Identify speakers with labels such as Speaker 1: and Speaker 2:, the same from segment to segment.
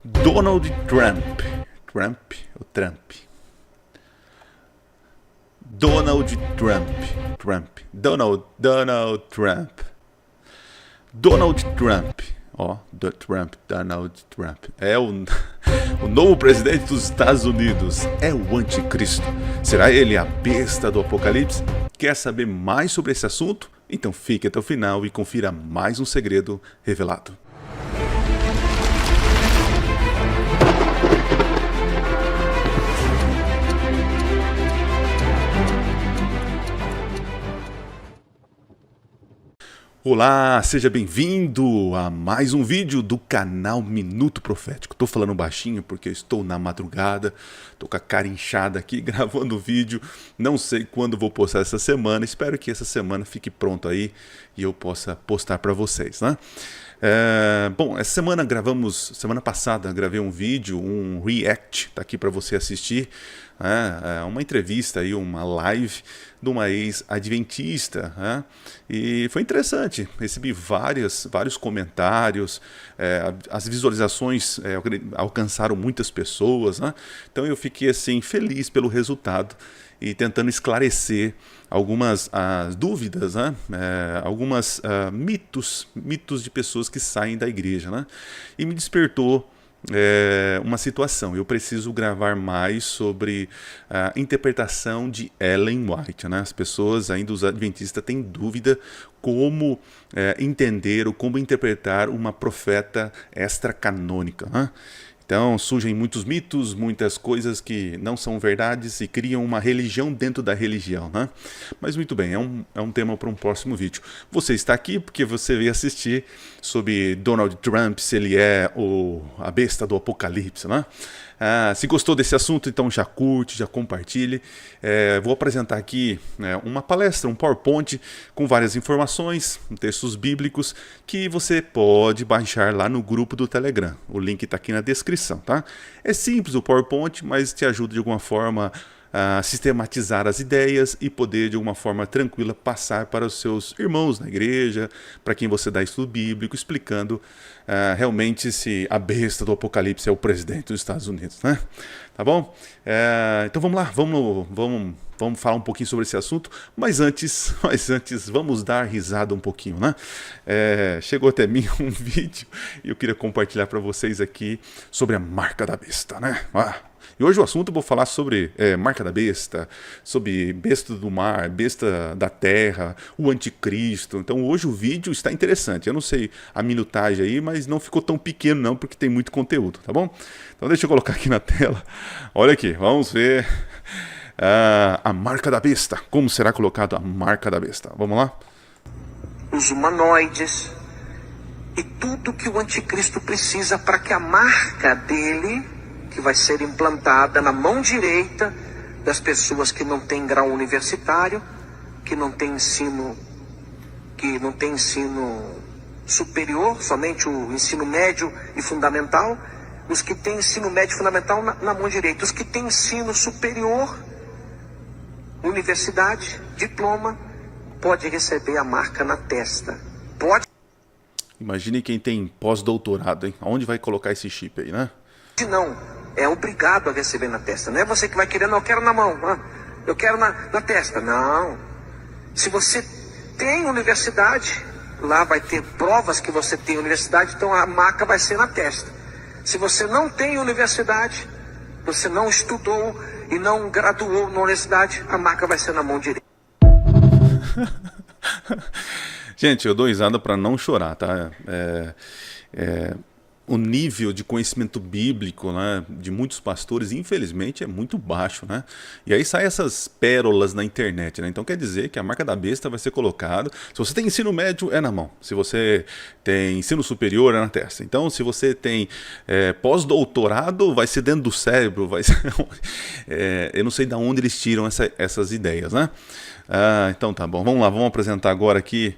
Speaker 1: Donald Trump. Trump ou Trump? Donald Trump. Trump. Donald Trump. Donald Trump. Ó, do Trump, Donald Trump. É o novo presidente dos Estados Unidos. É o anticristo. Será ele a besta do apocalipse? Quer saber mais sobre esse assunto? Então fique até o final e confira mais um segredo revelado. Olá, seja bem-vindo a mais um vídeo do canal Minuto Profético. Tô falando baixinho porque eu estou na madrugada, tô com a cara inchada aqui gravando o vídeo. Não sei quando vou postar essa semana, espero que essa semana fique pronto aí e eu possa postar para vocês, né? Bom, essa semana semana passada gravei um vídeo, um react, tá aqui para você assistir, uma entrevista aí, uma live de uma ex-adventista, e foi interessante, recebi vários comentários, as visualizações alcançaram muitas pessoas, então eu fiquei assim feliz pelo resultado e tentando esclarecer algumas dúvidas, algumas mitos de pessoas que saem da igreja, e me despertou uma situação. Eu preciso gravar mais sobre a interpretação de Ellen White, As pessoas, ainda os adventistas, têm dúvida como entender ou como interpretar uma profeta extracanônica, Então surgem muitos mitos, muitas coisas que não são verdades e criam uma religião dentro da religião, Mas muito bem, é um tema para um próximo vídeo. Você está aqui porque você veio assistir sobre Donald Trump, se ele é a besta do apocalipse, Se gostou desse assunto, então já curte, já compartilhe. Vou apresentar aqui uma palestra, um PowerPoint com várias informações, textos bíblicos que você pode baixar lá no grupo do Telegram. O link está aqui na descrição, tá? É simples o PowerPoint, mas te ajuda de alguma forma a sistematizar as ideias e poder de alguma forma tranquila passar para os seus irmãos na igreja, para quem você dá estudo bíblico, explicando realmente se a besta do apocalipse é o presidente dos Estados Unidos, Tá bom? Então vamos lá, vamos falar um pouquinho sobre esse assunto, mas antes vamos dar risada um pouquinho, Chegou até mim um vídeo e eu queria compartilhar para vocês aqui sobre a marca da besta, E hoje o assunto eu vou falar sobre marca da besta, sobre besta do mar, besta da terra, o anticristo. Então hoje o vídeo está interessante. Eu não sei a minutagem aí, mas não ficou tão pequeno não, porque tem muito conteúdo, tá bom? Então deixa eu colocar aqui na tela. Olha aqui, vamos ver a marca da besta. Como será colocado a marca da besta? Vamos lá?
Speaker 2: Os humanoides e tudo que o anticristo precisa para que a marca dele, que vai ser implantada na mão direita das pessoas que não têm grau universitário, que não têm ensino superior, somente o ensino médio e fundamental. Os que têm ensino médio e fundamental na mão direita, os que têm ensino superior, universidade, diploma, pode receber a marca na testa. Pode.
Speaker 1: Imagine quem tem pós-doutorado, hein? Aonde vai colocar esse chip aí,
Speaker 2: Não, é obrigado a receber na testa. Não é você que vai querer, não, eu quero na mão, eu quero na testa. Não. Se você tem universidade, lá vai ter provas que você tem universidade, então a marca vai ser na testa. Se você não tem universidade, você não estudou e não graduou na universidade, a marca vai ser na mão direita.
Speaker 1: Gente, eu dou risada para não chorar, tá? O nível de conhecimento bíblico, de muitos pastores, infelizmente, é muito baixo, E aí saem essas pérolas na internet, Então quer dizer que a marca da besta vai ser colocada. Se você tem ensino médio, é na mão. Se você tem ensino superior, é na testa. Então, se você tem pós-doutorado, vai ser dentro do cérebro, vai ser... eu não sei de onde eles tiram essas ideias, Então tá bom, vamos lá, vamos apresentar agora aqui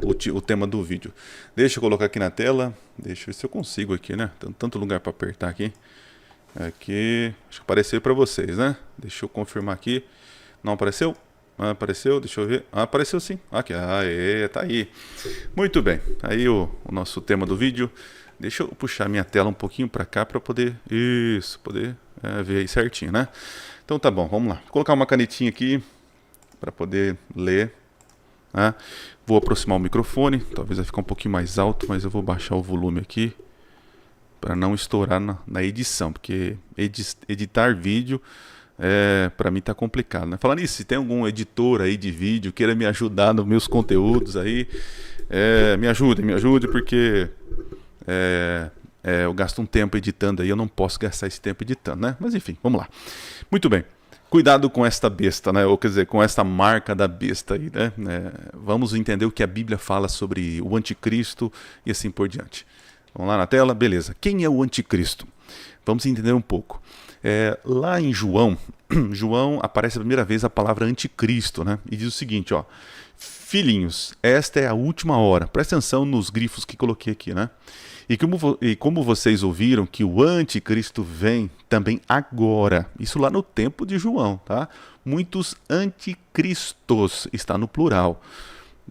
Speaker 1: o tema do vídeo. Deixa eu colocar aqui na tela, deixa eu ver se eu consigo aqui, Tem tanto lugar para apertar aqui. Aqui, acho que apareceu para vocês, Deixa eu confirmar aqui. Não apareceu? Apareceu, deixa eu ver. Apareceu sim. Aqui, tá aí. Muito bem, aí o nosso tema do vídeo. Deixa eu puxar minha tela um pouquinho para cá para poder ver aí certinho, né? Então tá bom, vamos lá. Vou colocar uma canetinha aqui para poder ler. Né? Vou aproximar o microfone, talvez vai ficar um pouquinho mais alto, mas eu vou baixar o volume aqui para não estourar na edição, porque editar vídeo para mim tá complicado, né? Falando nisso, se tem algum editor aí de vídeo queira me ajudar nos meus conteúdos aí, me ajude, porque eu gasto um tempo editando aí, eu não posso gastar esse tempo editando, né? Mas enfim, vamos lá. Muito bem. Cuidado com esta besta, né? Ou quer dizer, com esta marca da besta aí, né? Vamos entender o que a Bíblia fala sobre o anticristo e assim por diante. Vamos lá na tela? Beleza. Quem é o anticristo? Vamos entender um pouco. Lá em João aparece a primeira vez a palavra anticristo, né? E diz o seguinte, ó. Filhinhos, esta é a última hora. Presta atenção nos grifos que coloquei aqui, né? E como vocês ouviram que o anticristo vem também agora. Isso lá no tempo de João, tá? Muitos anticristos, está no plural.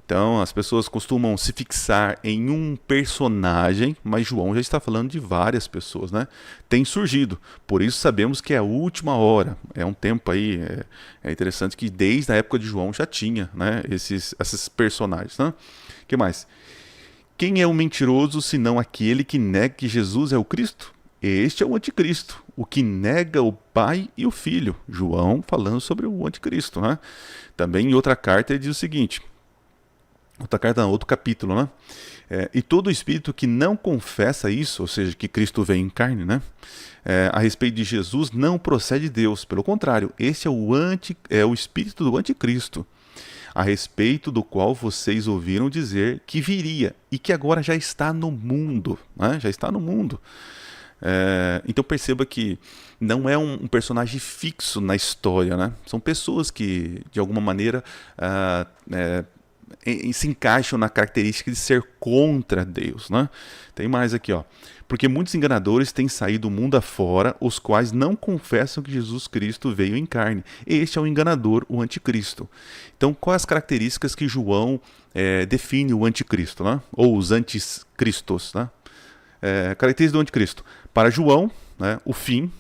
Speaker 1: Então as pessoas costumam se fixar em um personagem, mas João já está falando de várias pessoas, né? Tem surgido, por isso sabemos que é a última hora. É um tempo aí, é interessante que desde a época de João já tinha, né, esses personagens, né? O que mais? Quem é o mentiroso senão aquele que nega que Jesus é o Cristo? Este é o anticristo, o que nega o Pai e o Filho. João falando sobre o anticristo, né? Também em outra carta ele diz o seguinte, outro capítulo, né? E todo espírito que não confessa isso, ou seja, que Cristo veio em carne, né? A respeito de Jesus, não procede de Deus. Pelo contrário, esse é o espírito do anticristo, a respeito do qual vocês ouviram dizer que viria e que agora já está no mundo, né? Já está no mundo. Então perceba que não é um personagem fixo na história, né? São pessoas que, de alguma maneira, se encaixam na característica de ser contra Deus, né? Tem mais aqui, ó. Porque muitos enganadores têm saído do mundo afora, os quais não confessam que Jesus Cristo veio em carne. Este é o enganador, o anticristo. Então, quais as características que João define o anticristo, né? Ou os anticristos, né? Características do anticristo. Para João, né, o fim,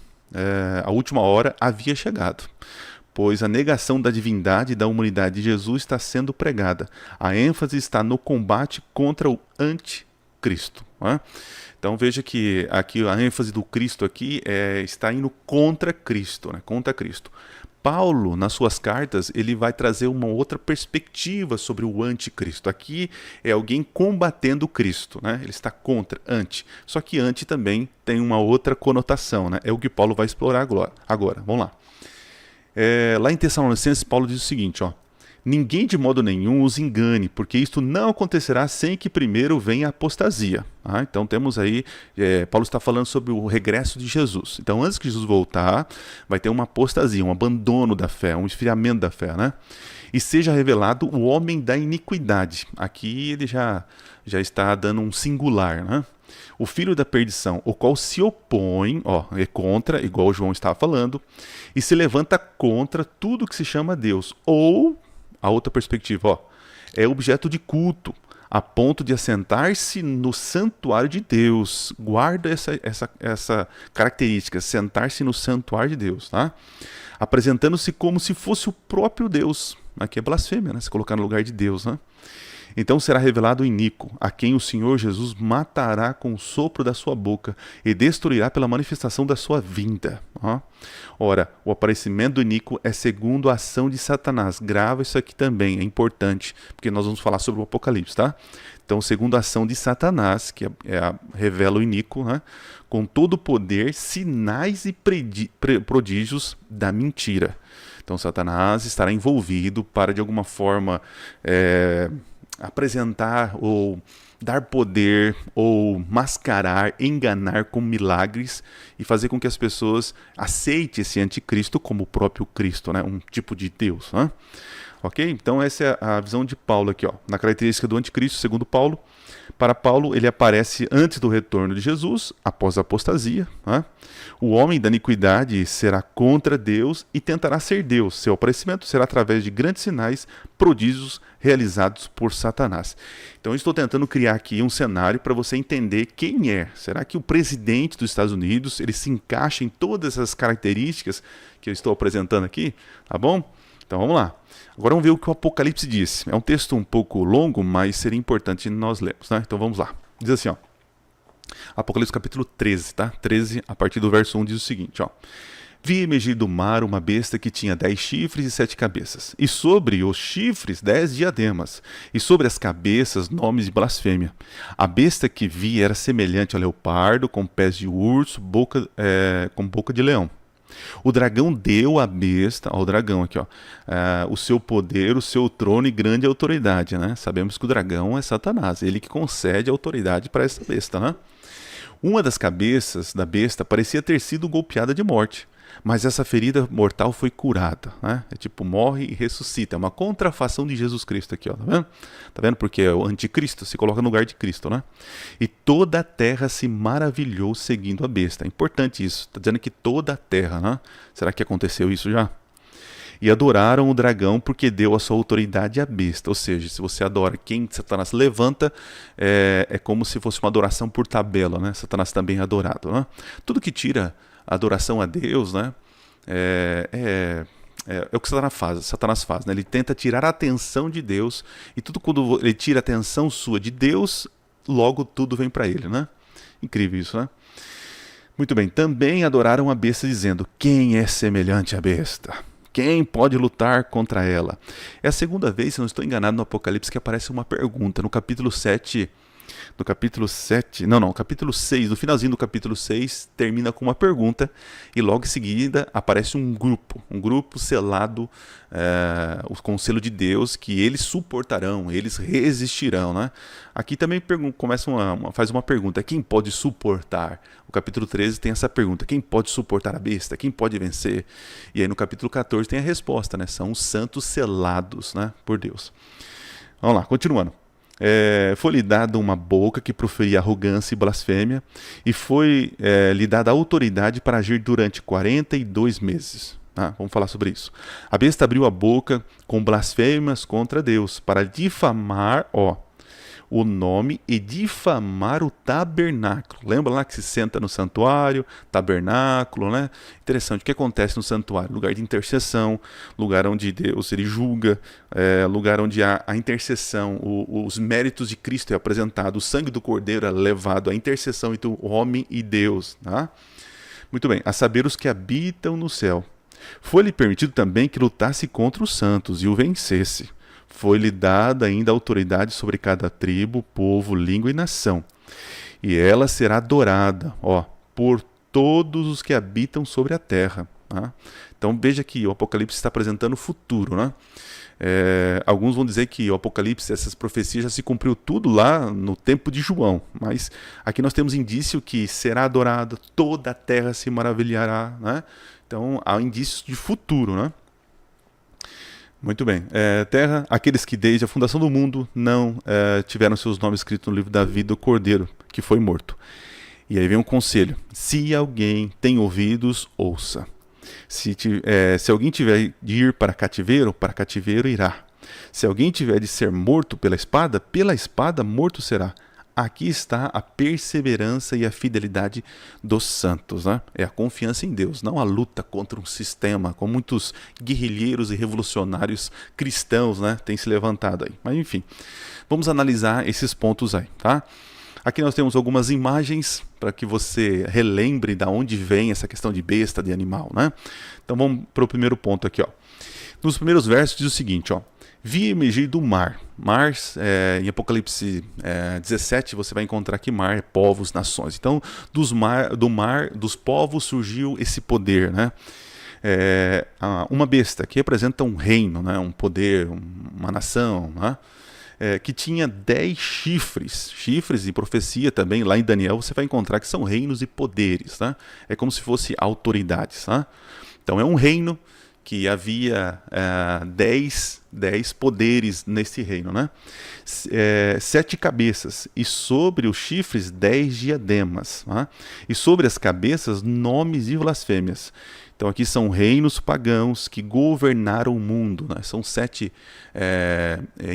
Speaker 1: a última hora, havia chegado, pois a negação da divindade e da humanidade de Jesus está sendo pregada. A ênfase está no combate contra o anticristo, né? Então veja que aqui a ênfase do Cristo aqui está indo contra Cristo, né? Contra Cristo. Paulo, nas suas cartas, ele vai trazer uma outra perspectiva sobre o anticristo. Aqui é alguém combatendo Cristo, né? Ele está contra, anti. Só que anti também tem uma outra conotação, né? É o que Paulo vai explorar agora. Vamos lá. Lá em Tessalonicenses, Paulo diz o seguinte, ó. Ninguém de modo nenhum os engane, porque isto não acontecerá sem que primeiro venha a apostasia. Então temos aí, Paulo está falando sobre o regresso de Jesus. Então antes que Jesus voltar, vai ter uma apostasia, um abandono da fé, um esfriamento da fé, né? E seja revelado o homem da iniquidade. Aqui ele já está dando um singular, né? O filho da perdição, o qual se opõe, é contra, igual o João estava falando, e se levanta contra tudo que se chama Deus, ou a outra perspectiva, é objeto de culto, a ponto de assentar-se no santuário de Deus. Guarda essa característica, sentar-se no santuário de Deus, tá? Apresentando-se como se fosse o próprio Deus. Aqui é blasfêmia, né? Se colocar no lugar de Deus, né? Então será revelado o iníquo, a quem o Senhor Jesus matará com o sopro da sua boca e destruirá pela manifestação da sua vinda. Ora, o aparecimento do iníquo é segundo a ação de Satanás. Grava isso aqui também, é importante, porque nós vamos falar sobre o Apocalipse, tá? Então, segundo a ação de Satanás, que revela o iníquo, né? Com todo o poder, sinais e prodígios da mentira. Então, Satanás estará envolvido para, de alguma forma, apresentar ou dar poder ou mascarar, enganar com milagres e fazer com que as pessoas aceitem esse anticristo como o próprio Cristo, né? Um tipo de Deus, né? Ok? Então essa é a visão de Paulo aqui, ó. Na característica do anticristo, segundo Paulo. Para Paulo, ele aparece antes do retorno de Jesus, após a apostasia. Né? O homem da iniquidade será contra Deus e tentará ser Deus. Seu aparecimento será através de grandes sinais, prodígios realizados por Satanás. Então eu estou tentando criar aqui um cenário para você entender quem é. Será que o presidente dos Estados Unidos ele se encaixa em todas essas características que eu estou apresentando aqui? Tá bom? Então vamos lá. Agora vamos ver o que o Apocalipse diz. É um texto um pouco longo, mas seria importante nós lermos, né? Então vamos lá. Diz assim, ó. Apocalipse capítulo 13, tá? 13, a partir do verso 1 diz o seguinte, ó. Vi emergir do mar uma besta que tinha 10 chifres e 7 cabeças, e sobre os chifres 10 diademas, e sobre as cabeças nomes de blasfêmia. A besta que vi era semelhante ao leopardo, com pés de urso, com boca de leão. O dragão deu à besta, ao dragão aqui, ó, o seu poder, o seu trono e grande autoridade, né? Sabemos que o dragão é Satanás, ele que concede autoridade para essa besta, né? Uma das cabeças da besta parecia ter sido golpeada de morte, mas essa ferida mortal foi curada, né? É tipo, morre e ressuscita, é uma contrafação de Jesus Cristo aqui, ó, tá vendo? Tá vendo? Porque o anticristo se coloca no lugar de Cristo, né? E toda a terra se maravilhou seguindo a besta. É importante isso, tá dizendo que toda a terra, né? Será que aconteceu isso já? E adoraram o dragão porque deu a sua autoridade à besta. Ou seja, se você adora quem Satanás levanta, é como se fosse uma adoração por tabela, né? Satanás também é adorado, né? Tudo que tira a adoração a Deus, né? É o que Satanás faz, né? Ele tenta tirar a atenção de Deus, e tudo quando ele tira a atenção sua de Deus, logo tudo vem para ele, né? Incrível isso, né? Muito bem, também adoraram a besta dizendo, quem é semelhante à besta? Quem pode lutar contra ela? É a segunda vez, se não estou enganado, no Apocalipse que aparece uma pergunta. No capítulo 7, capítulo 6, no finalzinho do capítulo 6, termina com uma pergunta e logo em seguida aparece um grupo selado com o selo de Deus, que eles suportarão, eles resistirão, né? Aqui também faz uma pergunta, quem pode suportar? O capítulo 13 tem essa pergunta, quem pode suportar a besta? Quem pode vencer? E aí no capítulo 14 tem a resposta, né? São os santos selados, né, por Deus. Vamos lá, continuando. Foi-lhe dada uma boca que proferia arrogância e blasfêmia, e foi-lhe dada autoridade para agir durante 42 meses. Vamos falar sobre isso. A besta abriu a boca com blasfêmias contra Deus, para difamar o nome e difamar o tabernáculo. Lembra lá que se senta no santuário, tabernáculo, né? Interessante, o que acontece no santuário? Lugar de intercessão, lugar onde Deus ele julga, lugar onde há a intercessão, os méritos de Cristo é apresentado, o sangue do Cordeiro é levado, a intercessão entre o homem e Deus. Tá? Muito bem, a saber os que habitam no céu. Foi-lhe permitido também que lutasse contra os santos e o vencesse. Foi-lhe dada ainda autoridade sobre cada tribo, povo, língua e nação. E ela será adorada, por todos os que habitam sobre a terra. Tá? Então veja que o Apocalipse está apresentando o futuro, né? Alguns vão dizer que o Apocalipse, essas profecias já se cumpriu tudo lá no tempo de João, mas aqui nós temos indício que será adorado, toda a terra se maravilhará, né? Então há indícios de futuro, né? Muito bem. Terra, aqueles que desde a fundação do mundo não tiveram seus nomes escritos no livro da vida do Cordeiro, que foi morto. E aí vem um conselho. Se alguém tem ouvidos, ouça. Se alguém tiver de ir para cativeiro irá. Se alguém tiver de ser morto pela espada morto será. Aqui está a perseverança e a fidelidade dos santos, né? É a confiança em Deus, não a luta contra um sistema, como muitos guerrilheiros e revolucionários cristãos, né, têm se levantado aí. Mas enfim, vamos analisar esses pontos aí, tá? Aqui nós temos algumas imagens para que você relembre de onde vem essa questão de besta, de animal, né? Então vamos para o primeiro ponto aqui, ó. Nos primeiros versos diz o seguinte, ó. Vi emergir do mar. Mar, em Apocalipse 17, você vai encontrar que mar é povos, nações. Então, dos povos surgiu esse poder, né? Uma besta que representa um reino, né? Um poder, uma nação, né? Que tinha 10 chifres. Chifres e profecia também, lá em Daniel, você vai encontrar que são reinos e poderes, né? É como se fosse autoridades, né? Então, é um reino que havia 10 poderes nesse reino, né? 7 cabeças, e sobre os chifres 10 diademas, né? E sobre as cabeças nomes e blasfêmias. Então aqui são reinos pagãos que governaram o mundo, né? São 7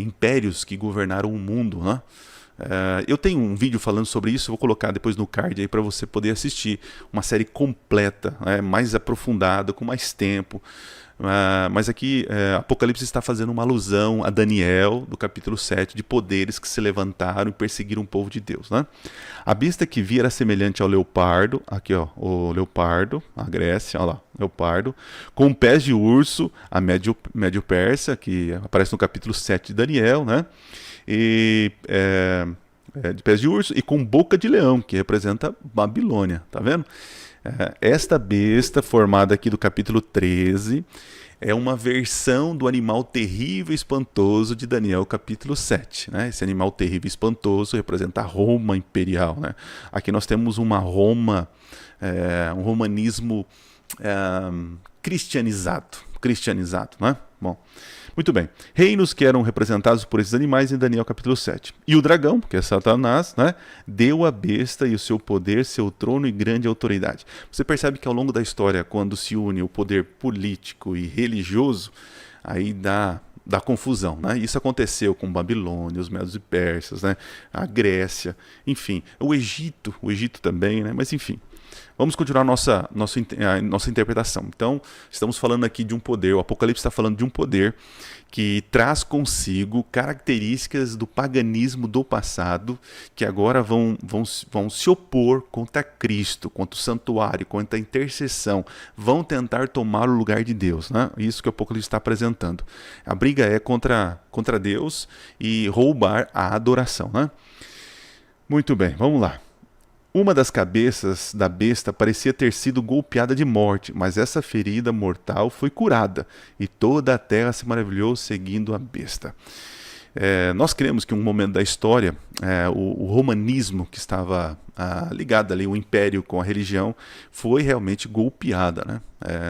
Speaker 1: impérios que governaram o mundo, né? Eu tenho um vídeo falando sobre isso, vou colocar depois no card aí para você poder assistir uma série completa, mais aprofundada, com mais tempo. Mas aqui Apocalipse está fazendo uma alusão a Daniel, do capítulo 7, de poderes que se levantaram e perseguiram o povo de Deus, né? A besta que vi era semelhante ao leopardo, aqui ó, o leopardo, a Grécia, olha lá, leopardo, com pés de urso, a Médio-Pérsia, que aparece no capítulo 7 de Daniel, né? E de pés de urso e com boca de leão, que representa Babilônia, tá vendo? Esta besta, formada aqui do capítulo 13, é uma versão do animal terrível e espantoso de Daniel, capítulo 7. Né? Esse animal terrível e espantoso representa a Roma imperial. Né? Aqui nós temos uma Roma, um romanismo cristianizado, né? Bom, muito bem. Reinos que eram representados por esses animais em Daniel capítulo 7. E o dragão, que é Satanás, né, deu à besta e o seu poder, seu trono e grande autoridade. Você percebe que ao longo da história, quando se une o poder político e religioso, aí dá confusão, né? Isso aconteceu com Babilônia, os Medos e Persas, né? A Grécia, enfim, o Egito também, né? Mas enfim. Vamos continuar a nossa interpretação. Então, estamos falando aqui de um poder, o Apocalipse está falando de um poder que traz consigo características do paganismo do passado, que agora vão se opor contra Cristo, contra o santuário, contra a intercessão, vão tentar tomar o lugar de Deus. Né? Isso que o Apocalipse está apresentando. A briga é contra Deus e roubar a adoração. Né? Muito bem, vamos lá. Uma das cabeças da besta parecia ter sido golpeada de morte, mas essa ferida mortal foi curada, e toda a terra se maravilhou seguindo a besta. Nós cremos que em um momento da história, o romanismo que estava ligado ali, o império com a religião, foi realmente golpeada. Né?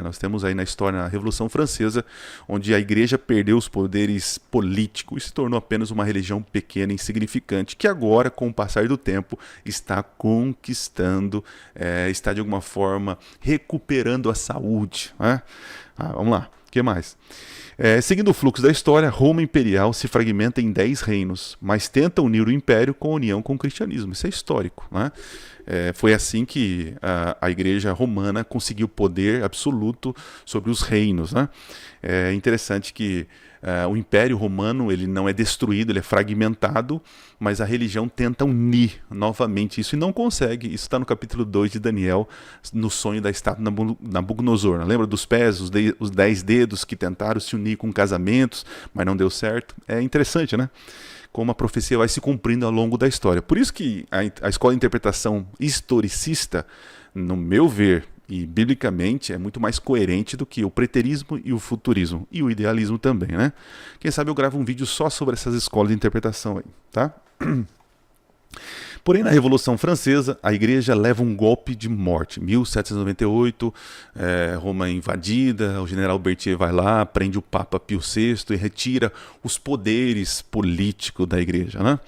Speaker 1: Nós temos aí na história, na Revolução Francesa, onde a igreja perdeu os poderes políticos e se tornou apenas uma religião pequena e insignificante, que agora, com o passar do tempo, está conquistando, está de alguma forma recuperando a saúde. Né? Vamos lá, o que mais? Seguindo o fluxo da história, Roma imperial se fragmenta em 10 reinos, mas tenta unir o império com a união com o cristianismo. Isso é histórico. Né? Foi assim que a igreja romana conseguiu poder absoluto sobre os reinos. Né? É interessante que o Império Romano ele não é destruído, ele é fragmentado, mas a religião tenta unir novamente isso e não consegue. Isso está no capítulo 2 de Daniel, no sonho da estátua Nabucodonosor. Lembra dos pés, os 10 dedos que tentaram se unir com casamentos, mas não deu certo? É interessante, né? Como a profecia vai se cumprindo ao longo da história. Por isso que a escola de interpretação historicista, no meu ver, e biblicamente é muito mais coerente do que o preterismo e o futurismo. E o idealismo também, né? Quem sabe eu gravo um vídeo só sobre essas escolas de interpretação aí, tá? Porém, na Revolução Francesa, a igreja leva um golpe de morte. 1798, Roma é invadida, o general Berthier vai lá, prende o Papa Pio VI e retira os poderes políticos da igreja, né?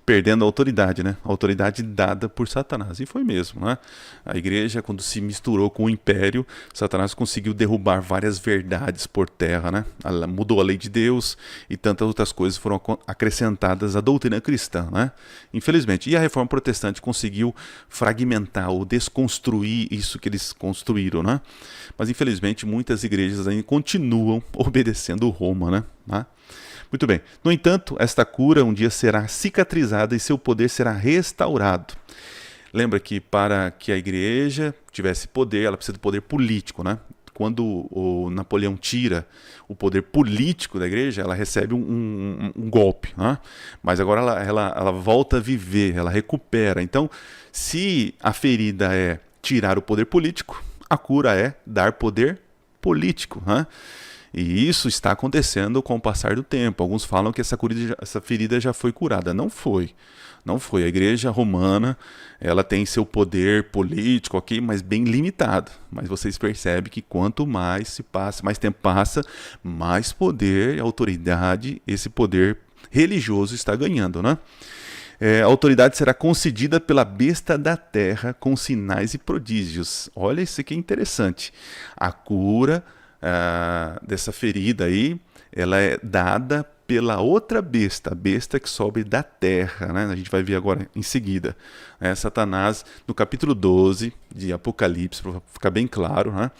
Speaker 1: Perdendo a autoridade, né? A autoridade dada por Satanás. E foi mesmo, né? A igreja, quando se misturou com o império, Satanás conseguiu derrubar várias verdades por terra, né? Ela mudou a lei de Deus e tantas outras coisas foram acrescentadas à doutrina cristã, né? Infelizmente. E a Reforma Protestante conseguiu fragmentar ou desconstruir isso que eles construíram, né? Mas infelizmente muitas igrejas ainda continuam obedecendo Roma, né? Muito bem. No entanto, esta cura um dia será cicatrizada e seu poder será restaurado. Lembra que para que a igreja tivesse poder, ela precisa de poder político, né? Quando o Napoleão tira o poder político da igreja, ela recebe um golpe, né? Mas agora ela volta a viver, ela recupera. Então, se a ferida é tirar o poder político, a cura é dar poder político, né? E isso está acontecendo com o passar do tempo. Alguns falam que essa ferida já foi curada. Não foi. Não foi. A igreja romana, ela tem seu poder político aqui, mas bem limitado. Mas vocês percebem que quanto mais se passa, mais tempo passa, mais poder e autoridade esse poder religioso está ganhando, né? A autoridade será concedida pela besta da terra com sinais e prodígios. Olha, isso aqui é interessante. A cura dessa ferida aí, ela é dada pela outra besta, a besta que sobe da terra, né? A gente vai ver agora em seguida. Satanás, no capítulo 12 de Apocalipse, para ficar bem claro, né?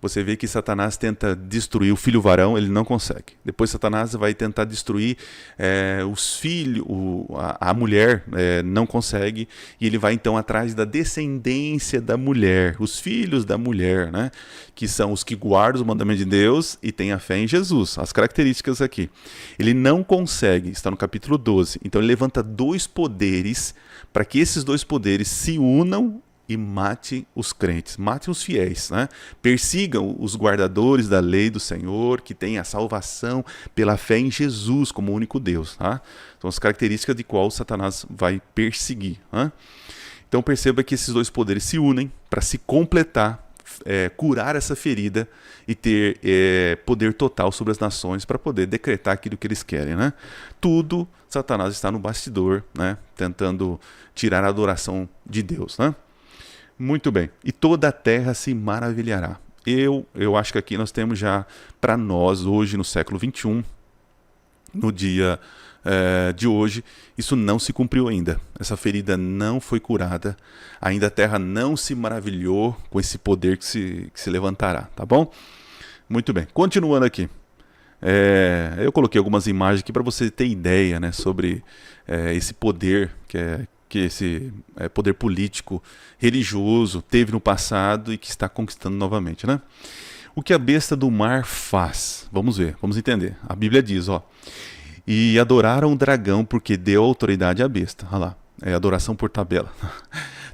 Speaker 1: Você vê que Satanás tenta destruir o filho varão, ele não consegue. Depois Satanás vai tentar destruir os filhos, a mulher não consegue. E ele vai então atrás da descendência da mulher, os filhos da mulher, né? Que são os que guardam os mandamentos de Deus e têm a fé em Jesus. As características aqui. Ele não consegue, está no capítulo 12. Então ele levanta dois poderes para que esses dois poderes se unam e mate os crentes, mate os fiéis, né? Persigam os guardadores da lei do Senhor, que têm a salvação pela fé em Jesus como único Deus. Tá? São as características de qual Satanás vai perseguir. Né? Então perceba que esses dois poderes se unem para se completar, curar essa ferida e ter poder total sobre as nações para poder decretar aquilo que eles querem. Né? Tudo, Satanás está no bastidor, né? Tentando tirar a adoração de Deus. Né? Muito bem. E toda a terra se maravilhará. Eu acho que aqui nós temos já para nós, hoje no século XXI, no dia de hoje, isso não se cumpriu ainda. Essa ferida não foi curada. Ainda a terra não se maravilhou com esse poder que se levantará. Tá bom? Muito bem. Continuando aqui. Eu coloquei algumas imagens aqui para você ter ideia, né, sobre esse poder que esse poder político, religioso, teve no passado e que está conquistando novamente, né? O que a besta do mar faz? Vamos ver, vamos entender. A Bíblia diz, e adoraram o dragão porque deu autoridade à besta. Olha lá, adoração por tabela.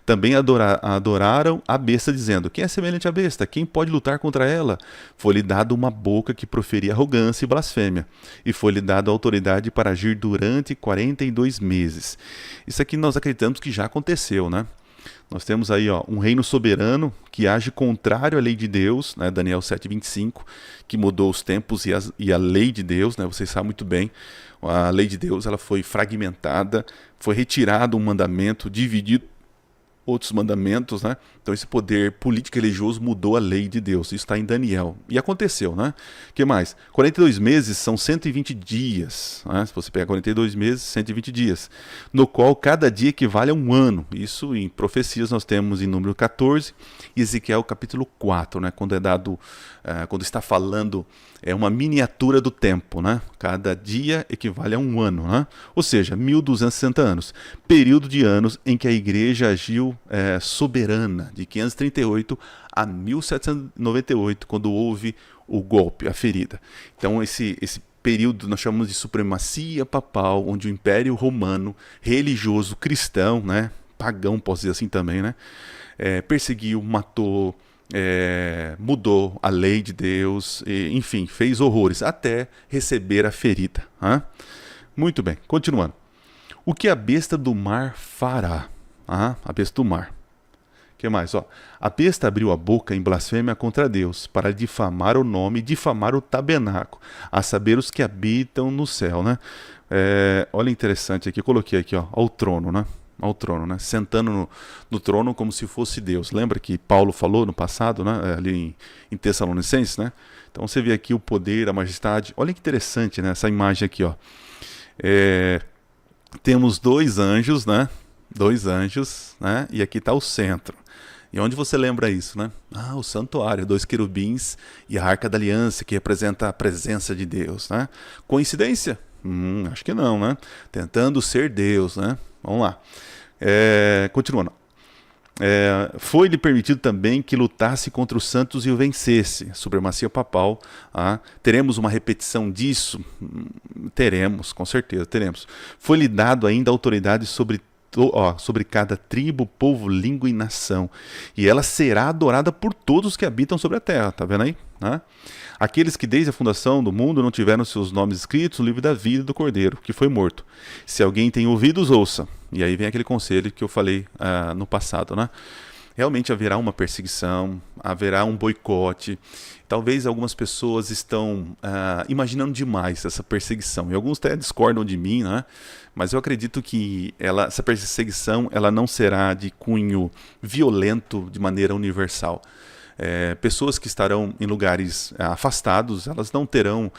Speaker 1: Também adoraram a besta, dizendo, quem é semelhante à besta? Quem pode lutar contra ela? Foi-lhe dado uma boca que proferia arrogância e blasfêmia, e foi-lhe dado autoridade para agir durante 42 meses. Isso aqui nós acreditamos que já aconteceu, né? Nós temos aí um reino soberano que age contrário à lei de Deus, né? Daniel 7:25, que mudou os tempos e a lei de Deus, né? Vocês sabem muito bem, a lei de Deus ela foi fragmentada, foi retirado um mandamento, dividido outros mandamentos, né? Então esse poder político e religioso mudou a lei de Deus. Isso está em Daniel. E aconteceu, né? O que mais? 42 meses são 120 dias. Né? Se você pegar 42 meses, 120 dias. No qual cada dia equivale a um ano. Isso em profecias nós temos em número 14 e Ezequiel capítulo 4, né? Quando é dado, quando está falando, uma miniatura do tempo, né? Cada dia equivale a um ano, né? Ou seja, 1260 anos. Período de anos em que a igreja agiu soberana, de 538 a 1798, quando houve o golpe, a ferida. Então esse período nós chamamos de supremacia papal, onde o Império Romano, religioso, cristão, né, pagão, posso dizer assim também, né, perseguiu, matou, mudou a lei de Deus, enfim, fez horrores, até receber a ferida. Hein? Muito bem, continuando. O que a besta do mar fará? A besta do mar. O que mais? A besta abriu a boca em blasfêmia contra Deus, para difamar o nome e difamar o tabernáculo, a saber os que habitam no céu. Né? Olha interessante aqui, eu coloquei aqui ao trono, né? Ao trono, né? Sentando no trono como se fosse Deus. Lembra que Paulo falou no passado, né? Ali em Tessalonicenses, né? Então você vê aqui o poder, a majestade. Olha que interessante, né? Essa imagem aqui, temos dois anjos, né? Dois anjos, né? E aqui está o centro. E onde você lembra isso, né? O santuário, 2 querubins e a arca da aliança, que representa a presença de Deus, né? Coincidência? Acho que não, né? Tentando ser Deus, né? Vamos lá. Continuando. Foi-lhe permitido também que lutasse contra os santos e o vencesse. Supremacia papal. Teremos uma repetição disso? Teremos, com certeza, teremos. Foi-lhe dado ainda autoridade sobre sobre cada tribo, povo, língua e nação. E ela será adorada por todos que habitam sobre a terra. Tá vendo aí? Né? Aqueles que desde a fundação do mundo não tiveram seus nomes escritos no livro da vida do Cordeiro, que foi morto. Se alguém tem ouvidos, ouça. E aí vem aquele conselho que eu falei no passado, né? Realmente haverá uma perseguição, haverá um boicote. Talvez algumas pessoas estão imaginando demais essa perseguição. E alguns até discordam de mim, né? Mas eu acredito que essa perseguição ela não será de cunho violento de maneira universal. Pessoas que estarão em lugares afastados, elas não terão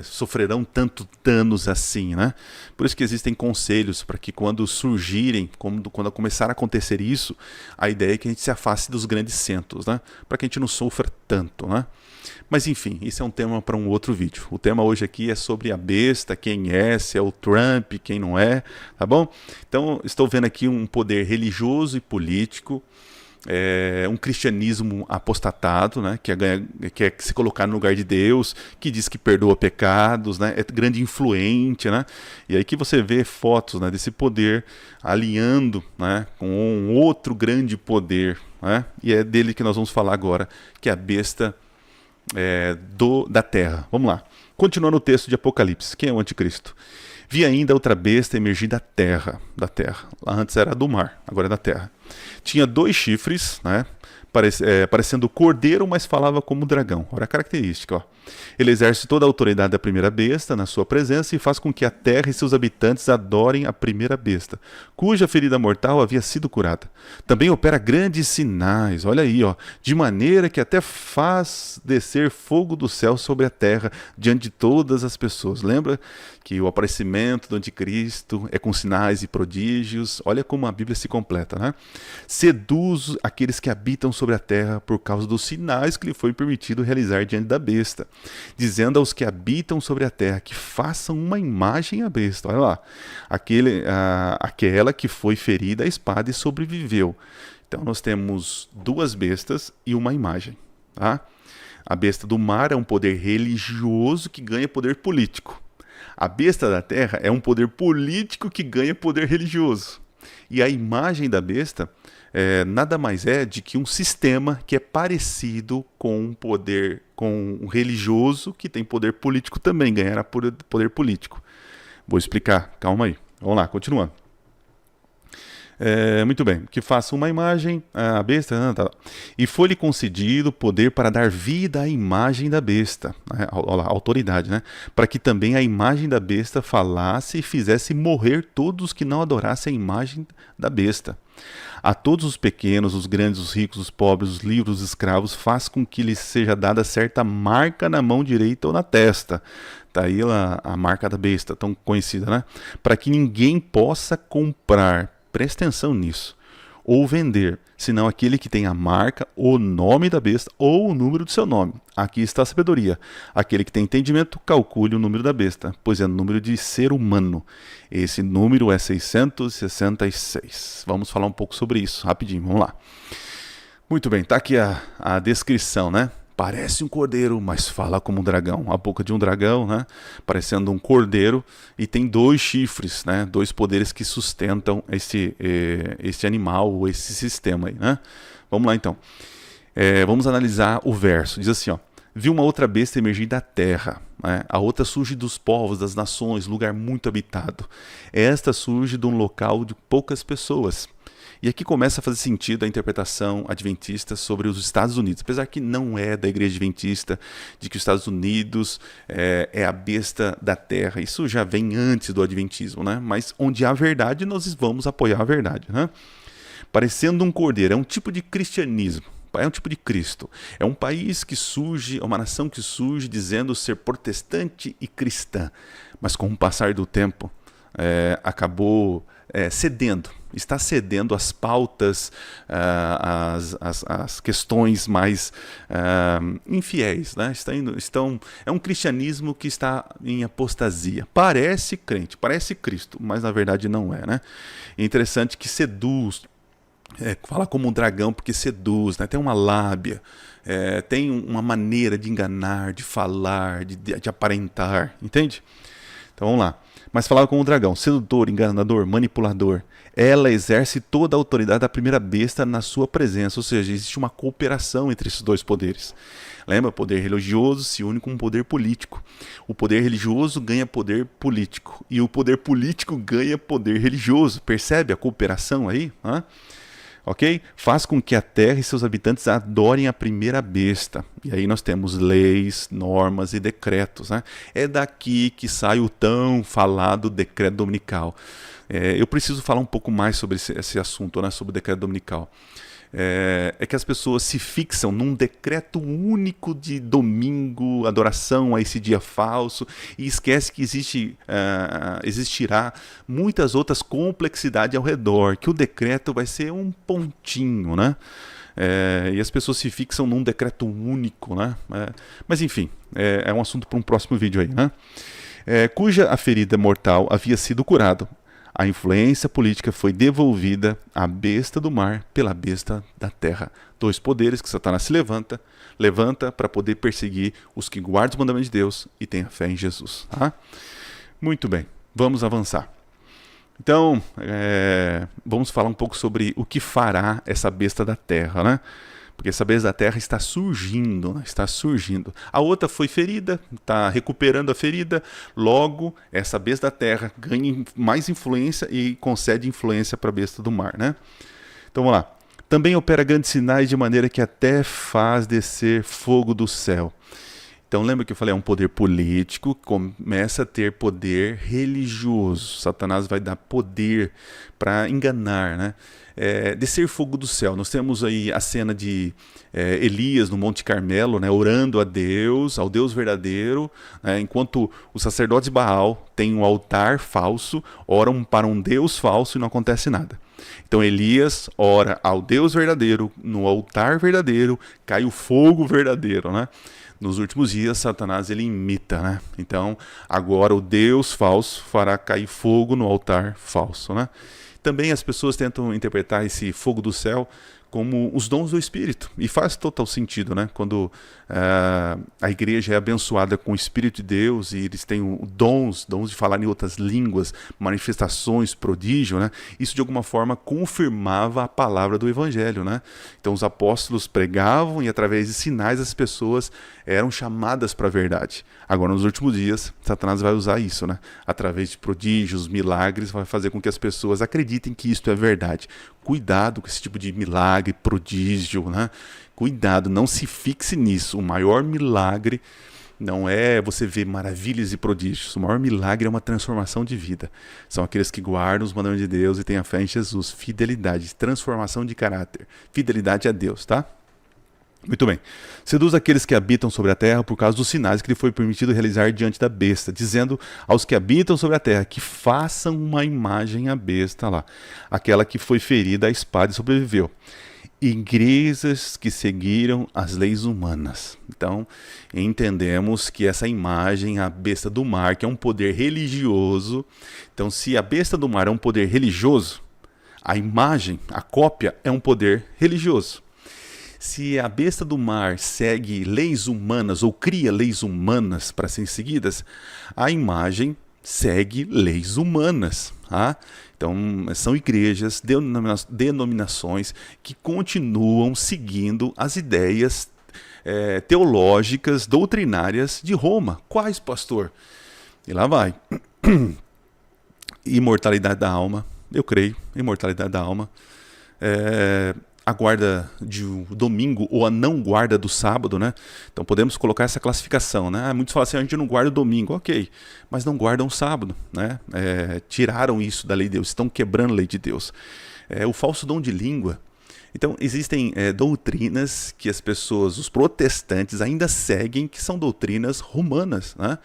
Speaker 1: sofrerão tanto danos assim, né? Por isso que existem conselhos para que quando surgirem, quando começar a acontecer isso, a ideia é que a gente se afaste dos grandes centros, né? Para que a gente não sofra tanto, né? Mas enfim, isso é um tema para um outro vídeo. O tema hoje aqui é sobre a besta, quem é, se é o Trump, quem não é, tá bom? Então, estou vendo aqui um poder religioso e político, um cristianismo apostatado, né, que é se colocar no lugar de Deus, que diz que perdoa pecados, né, é grande influente, né, e aí que você vê fotos, né, desse poder alinhando, né, com um outro grande poder, né, e é dele que nós vamos falar agora, que é a besta da terra. Vamos lá, continuando o texto de Apocalipse. Quem é o anticristo? Vi ainda outra besta emergir da terra. Lá antes era do mar, agora é da terra. Tinha 2 chifres, né? Parecendo cordeiro, mas falava como dragão. Olha a característica. Ó. Ele exerce toda a autoridade da primeira besta na sua presença e faz com que a terra e seus habitantes adorem a primeira besta, cuja ferida mortal havia sido curada. Também opera grandes sinais, olha aí, ó, de maneira que até faz descer fogo do céu sobre a terra diante de todas as pessoas. Lembra que o aparecimento do anticristo é com sinais e prodígios? Olha como a Bíblia se completa, né? Seduz aqueles que habitam sobre a terra por causa dos sinais que lhe foi permitido realizar diante da besta, dizendo aos que habitam sobre a terra que façam uma imagem à besta. Olha lá, aquela que foi ferida à espada e sobreviveu. Então nós temos 2 bestas e uma imagem. Tá? A besta do mar é um poder religioso que ganha poder político. A besta da terra é um poder político que ganha poder religioso. E a imagem da besta nada mais é de que um sistema que é parecido com um religioso que tem poder político também, ganhará poder político. Vou explicar, calma aí. Vamos lá, continuando. Muito bem, que faça uma imagem, a besta, tá. E foi-lhe concedido poder para dar vida à imagem da besta, olha lá, autoridade, né? Para que também a imagem da besta falasse e fizesse morrer todos os que não adorassem a imagem da besta. A todos os pequenos, os grandes, os ricos, os pobres, os livres, os escravos, faz com que lhes seja dada certa marca na mão direita ou na testa. Está aí a marca da besta, tão conhecida, né? Para que ninguém possa comprar, presta atenção nisso, ou vender, senão aquele que tem a marca, o nome da besta ou o número do seu nome. Aqui está a sabedoria. Aquele que tem entendimento, calcule o número da besta, pois é o número de ser humano. Esse número é 666. Vamos falar um pouco sobre isso, rapidinho, vamos lá. Muito bem, está aqui a descrição, né? Parece um cordeiro, mas fala como um dragão. A boca de um dragão, né? Parecendo um cordeiro. E tem 2 chifres, né? 2 poderes que sustentam esse animal, esse sistema aí, né? Vamos lá então. Vamos analisar o verso. Diz assim, ó. Vi uma outra besta emergir da terra. Né? A outra surge dos povos, das nações, lugar muito habitado. Esta surge de um local de poucas pessoas. E aqui começa a fazer sentido a interpretação adventista sobre os Estados Unidos, apesar que não é da igreja adventista, de que os Estados Unidos é a besta da terra. Isso já vem antes do adventismo, né? Mas onde há verdade, nós vamos apoiar a verdade. Né? Parecendo um cordeiro, é um tipo de cristianismo. É um tipo de Cristo. É um país que surge, uma nação que surge dizendo ser protestante e cristã. Mas com o passar do tempo, acabou cedendo. Está cedendo às pautas, às questões mais infiéis. Né? É um cristianismo que está em apostasia. Parece crente, parece Cristo, mas na verdade não é. Né? É interessante que seduz, fala como um dragão porque seduz, né? Tem uma lábia, tem uma maneira de enganar, de falar, de aparentar, entende? Então vamos lá. Mas falava com o dragão, sedutor, enganador, manipulador. Ela exerce toda a autoridade da primeira besta na sua presença, ou seja, existe uma cooperação entre esses dois poderes. Lembra? O poder religioso se une com o poder político. O poder religioso ganha poder político. E o poder político ganha poder religioso. Percebe a cooperação aí? Ok? Faz com que a terra e seus habitantes adorem a primeira besta. E aí nós temos leis, normas e decretos. Né? É daqui que sai o tão falado decreto dominical. Eu preciso falar um pouco mais sobre esse assunto, né? Sobre o decreto dominical. É que as pessoas se fixam num decreto único de domingo, adoração a esse dia falso, e esquece que existirá muitas outras complexidades ao redor, que o decreto vai ser um pontinho, né? E as pessoas se fixam num decreto único, né? Mas enfim, é um assunto para um próximo vídeo aí, né? Cuja a ferida mortal havia sido curada. A influência política foi devolvida à besta do mar pela besta da terra. Dois poderes que Satanás se levanta para poder perseguir os que guardam os mandamentos de Deus e têm a fé em Jesus. Tá? Muito bem, vamos avançar. Então, vamos falar um pouco sobre o que fará essa besta da terra, né? Porque essa besta da terra está surgindo, né? Está surgindo. A outra foi ferida, está recuperando a ferida, logo essa besta da terra ganha mais influência e concede influência para a besta do mar, né? Então vamos lá. Também opera grandes sinais de maneira que até faz descer fogo do céu. Então lembra que eu falei, é um poder político, começa a ter poder religioso. Satanás vai dar poder para enganar, né? Descer fogo do céu. Nós temos aí a cena de Elias no Monte Carmelo, né, orando a Deus, ao Deus verdadeiro, né, enquanto os sacerdotes de Baal têm um altar falso, oram para um Deus falso e não acontece nada. Então Elias ora ao Deus verdadeiro, no altar verdadeiro, cai o fogo verdadeiro, né? Nos últimos dias, Satanás ele imita, né? Então, agora o Deus falso fará cair fogo no altar falso, né? Também as pessoas tentam interpretar esse fogo do céu como os dons do Espírito. E faz total sentido, né? Quando a igreja é abençoada com o Espírito de Deus e eles têm dons de falar em outras línguas, manifestações, prodígio, né? Isso de alguma forma confirmava a palavra do Evangelho, né? Então os apóstolos pregavam e através de sinais as pessoas eram chamadas para a verdade. Agora nos últimos dias, Satanás vai usar isso, né? Através de prodígios, milagres, vai fazer com que as pessoas acreditem que isto é verdade. Cuidado com esse tipo de milagre, prodígio, né? Cuidado, não se fixe nisso. O maior milagre não é você ver maravilhas e prodígios. O maior milagre é uma transformação de vida. São aqueles que guardam os mandamentos de Deus e têm a fé em Jesus. Fidelidade, transformação de caráter. Fidelidade a Deus, tá? Muito bem. Seduz aqueles que habitam sobre a terra por causa dos sinais que lhe foi permitido realizar diante da besta, dizendo aos que habitam sobre a terra que façam uma imagem à besta lá, aquela que foi ferida à espada e sobreviveu. Igrejas que seguiram as leis humanas. Então, entendemos que essa imagem, a besta do mar, que é um poder religioso. Então, se a besta do mar é um poder religioso, a imagem, a cópia, é um poder religioso. Se a besta do mar segue leis humanas ou cria leis humanas para serem seguidas, a imagem segue leis humanas. Tá? Então, são igrejas, denominações que continuam seguindo as ideias teológicas, doutrinárias de Roma. Quais, pastor? E lá vai. Imortalidade da alma, eu creio, imortalidade da alma. A guarda de domingo ou a não guarda do sábado, né? Então podemos colocar essa classificação, né? Muitos falam assim, a gente não guarda o domingo, ok, mas não guardam o sábado, né? Tiraram isso da lei de Deus, estão quebrando a lei de Deus. O falso dom de língua. Então existem doutrinas que as pessoas, os protestantes ainda seguem, que são doutrinas romanas, né?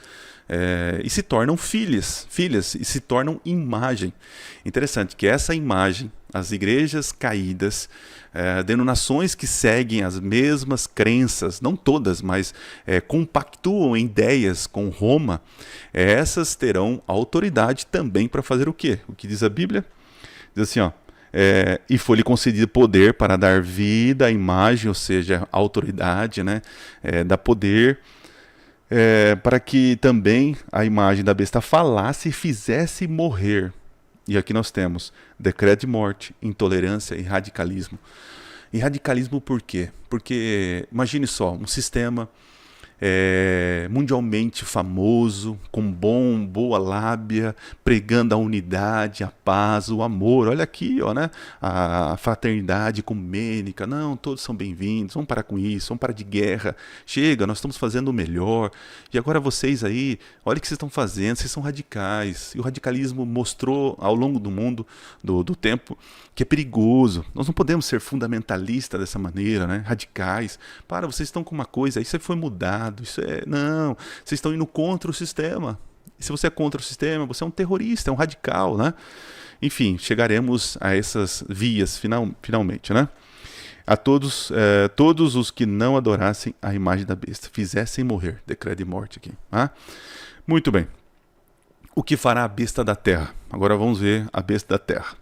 Speaker 1: E se tornam filhas e se tornam imagem. Interessante que essa imagem, as igrejas caídas, denominações que seguem as mesmas crenças, não todas, mas compactuam em ideias com Roma, essas terão autoridade também para fazer o quê? O que diz a Bíblia? Diz assim, ó, e foi-lhe concedido poder para dar vida à imagem, ou seja, autoridade, né? Dá poder. para que também a imagem da besta falasse e fizesse morrer. E aqui nós temos decreto de morte, intolerância e radicalismo. E radicalismo por quê? Porque imagine só, um sistema mundialmente famoso, com boa lábia, pregando a unidade, a paz, o amor. Olha aqui, ó, né? A fraternidade ecumênica. Não, todos são bem-vindos. Vamos parar com isso, vamos parar de guerra. Chega, nós estamos fazendo o melhor. E agora vocês aí, olha o que vocês estão fazendo, vocês são radicais. E o radicalismo mostrou ao longo do mundo, do tempo, que é perigoso. Nós não podemos ser fundamentalistas dessa maneira, né? Radicais. Vocês estão com uma coisa, isso foi mudado. Não, vocês estão indo contra o sistema. E se você é contra o sistema, você é um terrorista, é um radical, né? Enfim, chegaremos a essas vias finalmente, né? A todos os que não adorassem a imagem da besta, fizessem morrer, decreto de morte aqui. Tá? Muito bem. O que fará a besta da terra? Agora vamos ver a besta da terra.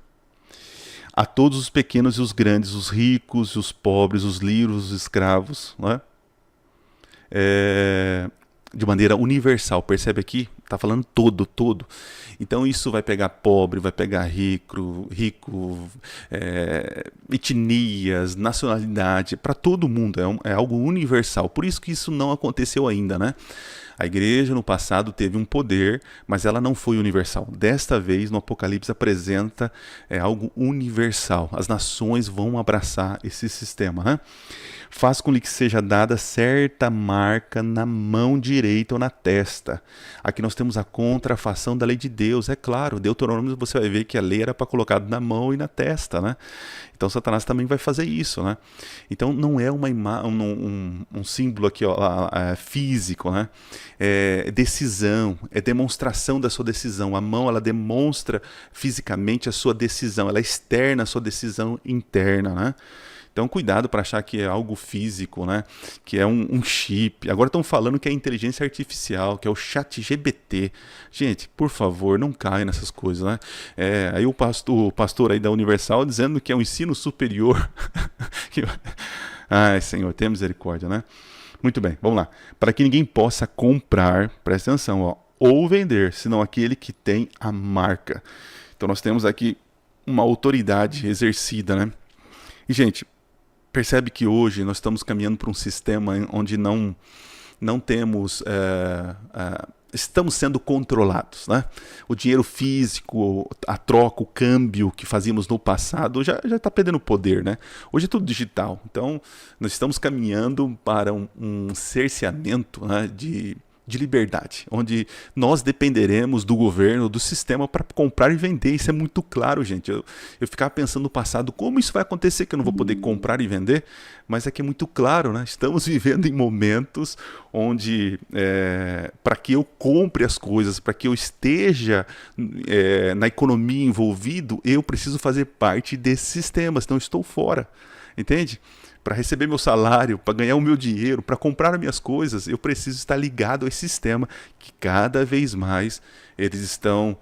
Speaker 1: A todos os pequenos e os grandes, os ricos e os pobres, os livres, os escravos, né? De maneira universal, percebe aqui? Está falando todo. Então isso vai pegar pobre, vai pegar rico, etnias, nacionalidade, para todo mundo, é algo universal. Por isso que isso não aconteceu ainda, né? A igreja no passado teve um poder, mas ela não foi universal. Desta vez, no Apocalipse apresenta algo universal. As nações vão abraçar esse sistema, né? Faz com que seja dada certa marca na mão direita ou na testa. Aqui nós temos a contrafação da lei de Deus, é claro. Deuteronômio você vai ver que a lei era para colocar na mão e na testa, né? Então Satanás também vai fazer isso, né? Então não é um símbolo aqui, ó, físico, né? É decisão, é demonstração da sua decisão. A mão, ela demonstra fisicamente a sua decisão, ela externa a sua decisão interna, né? Então, cuidado para achar que é algo físico, né? Que é um chip. Agora estão falando que é inteligência artificial, que é o ChatGPT. Gente, por favor, não caia nessas coisas, né? Aí o pastor aí da Universal dizendo que é um ensino superior. Ai, Senhor, tenha misericórdia, né? Muito bem, vamos lá. Para que ninguém possa comprar, presta atenção, ó, ou vender, senão aquele que tem a marca. Então, nós temos aqui uma autoridade exercida, né? E, gente, percebe que hoje nós estamos caminhando para um sistema onde não temos, estamos sendo controlados, né? O dinheiro físico, a troca, o câmbio que fazíamos no passado já está perdendo poder, né? Hoje é tudo digital. Então, nós estamos caminhando para um cerceamento, né, de liberdade, onde nós dependeremos do governo, do sistema para comprar e vender. Isso é muito claro, gente. Eu ficava pensando no passado, como isso vai acontecer que eu não vou poder comprar e vender? Mas é que é muito claro, né? Estamos vivendo em momentos onde, para que eu compre as coisas, para que eu esteja na economia envolvido, eu preciso fazer parte desse sistema, senão eu estou fora. Entende? Para receber meu salário, para ganhar o meu dinheiro, para comprar as minhas coisas, eu preciso estar ligado a esse sistema que cada vez mais eles estão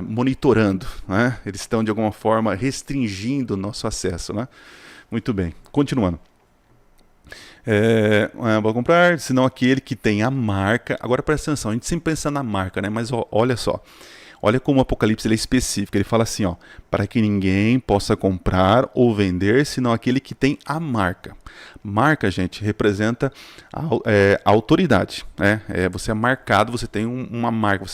Speaker 1: monitorando, né? Eles estão de alguma forma restringindo o nosso acesso, né? Muito bem, continuando. Vou comprar, senão aquele que tem a marca. Agora presta atenção, a gente sempre pensa na marca, né? Mas olha só. Olha como o Apocalipse ele é específico. Ele fala assim, ó, para que ninguém possa comprar ou vender, senão aquele que tem a marca. Marca, gente, representa a autoridade, né? Você é marcado, você tem uma marca,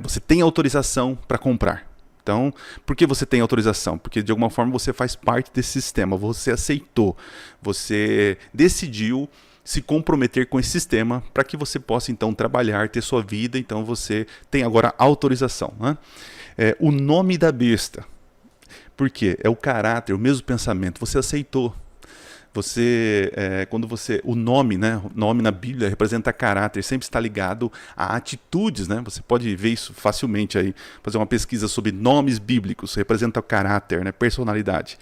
Speaker 1: você tem autorização para comprar. Então, por que você tem autorização? Porque de alguma forma você faz parte desse sistema, você aceitou, você decidiu se comprometer com esse sistema para que você possa então trabalhar, ter sua vida, então você tem agora autorização, né? O nome da besta, por quê? É o caráter, o mesmo pensamento, você aceitou. O nome, né? O nome na Bíblia representa caráter, sempre está ligado a atitudes, né? Você pode ver isso facilmente aí, fazer uma pesquisa sobre nomes bíblicos, representa o caráter, né? Personalidade.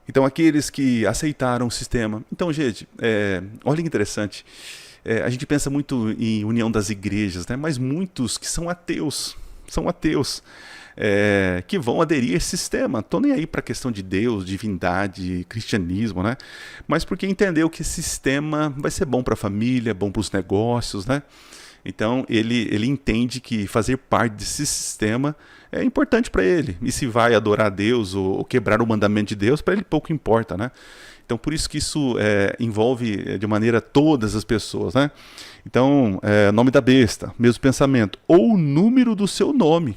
Speaker 1: Então, aqueles que aceitaram o sistema. Então, gente, olha que interessante. A gente pensa muito em união das igrejas, né? Mas muitos que são ateus. que vão aderir a esse sistema. Estou nem aí para a questão de Deus, divindade, cristianismo, né? Mas porque entendeu que esse sistema vai ser bom para a família, bom para os negócios, né? Então ele entende que fazer parte desse sistema é importante para ele. E se vai adorar a Deus ou quebrar o mandamento de Deus, para ele pouco importa, né? Então por isso que isso envolve de maneira todas as pessoas, né? Então, nome da besta, mesmo pensamento, ou o número do seu nome.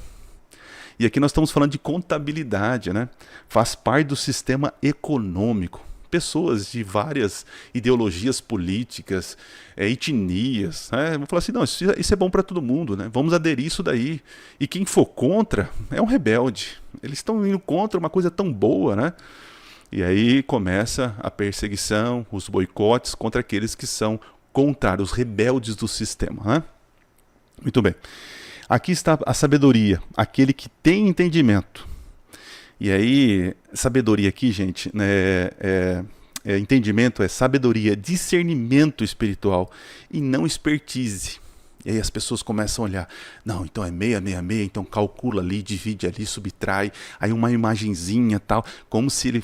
Speaker 1: E aqui nós estamos falando de contabilidade, né? Faz parte do sistema econômico. Pessoas de várias ideologias políticas, etnias, né? Vão falar assim, não, isso é bom para todo mundo, né? Vamos aderir isso daí. E quem for contra é um rebelde. Eles estão indo contra uma coisa tão boa, né? E aí começa a perseguição, os boicotes contra aqueles que são contrários, os rebeldes do sistema, né? Muito bem. Aqui está a sabedoria, aquele que tem entendimento. E aí, sabedoria aqui, gente, né, entendimento é sabedoria, discernimento espiritual e não expertise. E aí as pessoas começam a olhar, não, então é 666, então calcula ali, divide ali, subtrai, aí uma imagenzinha tal, como se ele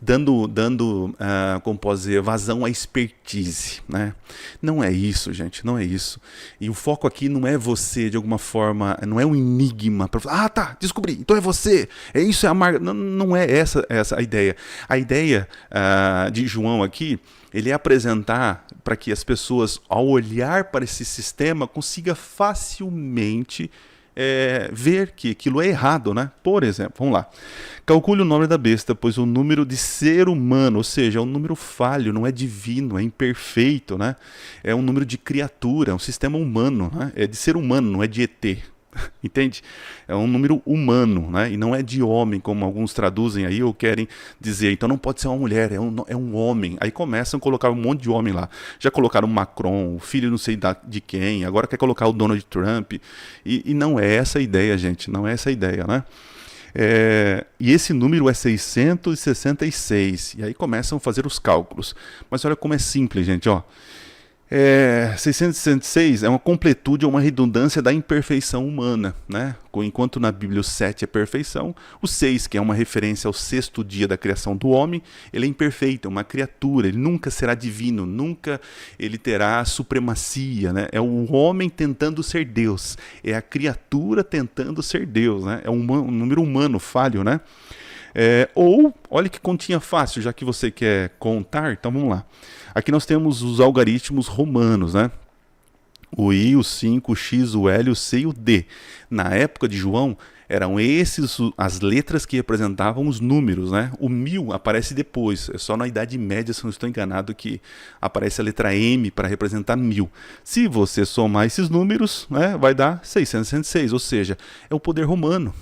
Speaker 1: dando como posso dizer, vazão à expertise, né? Não é isso, gente, não é isso. E o foco aqui não é você, de alguma forma, não é um enigma, para falar, tá, descobri, então é você, isso é a marca, não é essa a ideia. A ideia de João aqui, ele é apresentar para que as pessoas, ao olhar para esse sistema, consiga facilmente ver que aquilo é errado, né? Por exemplo, vamos lá. Calcule o nome da besta, pois o número de ser humano, ou seja, é um número falho, não é divino, é imperfeito, né? É um número de criatura, é um sistema humano, né? É de ser humano, não é de ET. Entende? É um número humano, né? E não é de homem, como alguns traduzem aí ou querem dizer. Então não pode ser uma mulher, é um homem. Aí começam a colocar um monte de homem lá. Já colocaram o Macron, o filho não sei de quem, agora quer colocar o Donald Trump. E não é essa a ideia, gente, não é essa a ideia, né? E esse número é 666. E aí começam a fazer os cálculos. Mas olha como é simples, gente, ó. 666 é uma completude ou uma redundância da imperfeição humana, né? Enquanto na Bíblia o 7 é perfeição, o 6, que é uma referência ao sexto dia da criação do homem, ele é imperfeito, é uma criatura, ele nunca será divino, nunca ele terá supremacia, né? É o homem tentando ser Deus, é a criatura tentando ser Deus, né? É um número humano falho, né? Ou, olha que continha fácil, já que você quer contar, então vamos lá. Aqui nós temos os algarismos romanos, né? O I, o 5, o X, o L, o C e o D. Na época de João, eram esses as letras que representavam os números, né? O 1000 aparece depois, é só na Idade Média, se não estou enganado, que aparece a letra M para representar 1000. Se você somar esses números, né, vai dar 666, ou seja, é o poder romano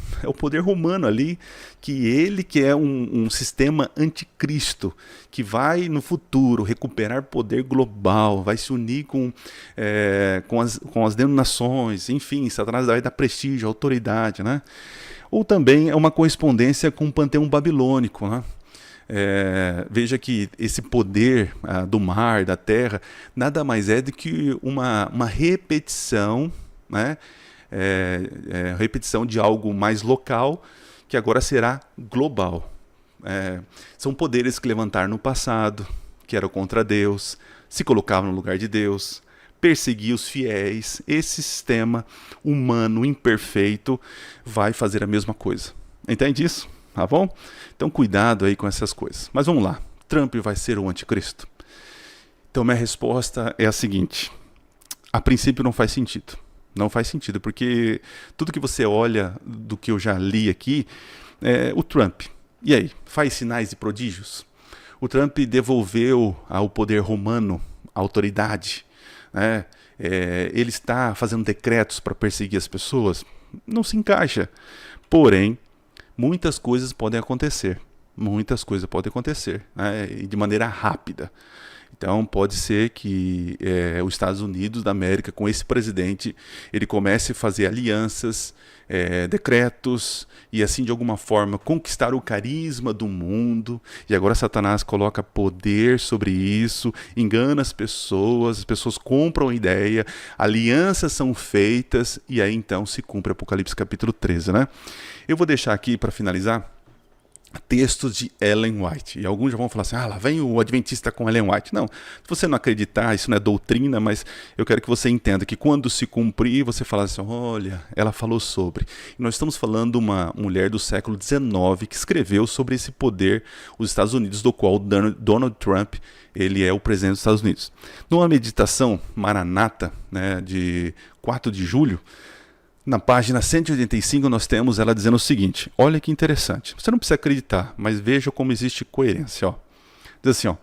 Speaker 1: ali, que é um sistema anticristo, que vai no futuro recuperar poder global, vai se unir com as denominações, enfim, Satanás vai dar prestígio, autoridade, né? Ou também é uma correspondência com o panteão babilônico, né? Veja que esse poder do mar, da terra, nada mais é do que uma repetição, né? Repetição de algo mais local, que agora será global. São poderes que levantaram no passado, que eram contra Deus, se colocavam no lugar de Deus, perseguir os fiéis. Esse sistema humano imperfeito vai fazer a mesma coisa. Entende isso? Tá bom? Então cuidado aí com essas coisas. Mas vamos lá. Trump vai ser o anticristo? Então minha resposta é a seguinte. A princípio não faz sentido. Não faz sentido, porque tudo que você olha do que eu já li aqui, o Trump. E aí? Faz sinais e prodígios? O Trump devolveu ao poder romano a autoridade, né? Ele está fazendo decretos para perseguir as pessoas? Não se encaixa. Porém, muitas coisas podem acontecer. Muitas coisas podem acontecer, né? E de maneira rápida. Então pode ser que os Estados Unidos da América, com esse presidente, ele comece a fazer alianças, decretos, e assim de alguma forma conquistar o carisma do mundo. E agora Satanás coloca poder sobre isso, engana as pessoas compram a ideia, alianças são feitas, e aí então se cumpre Apocalipse capítulo 13, né? Eu vou deixar aqui para finalizar textos de Ellen White. E alguns já vão falar assim, lá vem o adventista com Ellen White. Não, se você não acreditar, isso não é doutrina, mas eu quero que você entenda que quando se cumprir, você fala assim, olha, ela falou sobre. E nós estamos falando de uma mulher do século XIX que escreveu sobre esse poder, os Estados Unidos, do qual Donald Trump, ele é o presidente dos Estados Unidos. Numa meditação Maranata, né, de 4 de julho, na página 185 nós temos ela dizendo o seguinte, olha que interessante, você não precisa acreditar, mas veja como existe coerência. Diz assim,